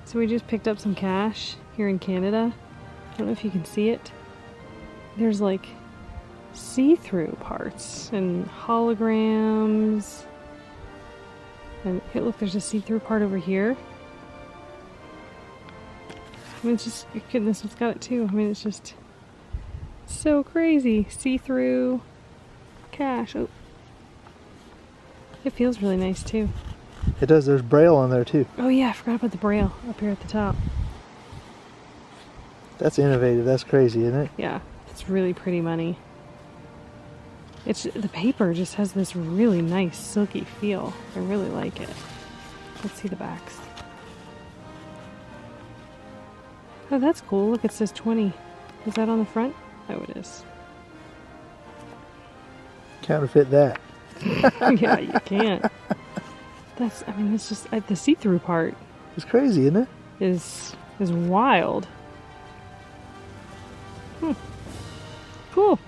So we just picked up some cash here in Canada. I don't know if you can see it. There's like see-through parts and holograms. And hey, look, there's a see-through part over here. I mean, it's just, goodness, it's got it too. I mean, it's just so crazy. See-through cash. Oh. It feels really nice too. It does. There's braille on there too. Oh yeah, I forgot about the braille up here at the top. That's innovative. That's crazy, isn't it? Yeah, it's really pretty money. It's the paper just has this really nice silky feel. I really like it. Let's see the backs. Oh, that's cool. Look, it says 20. Is that on the front? Oh, it is. Counterfeit that. Yeah, you can't. That's, I mean, it's just the see-through part It's crazy, isn't it? is wild. Cool.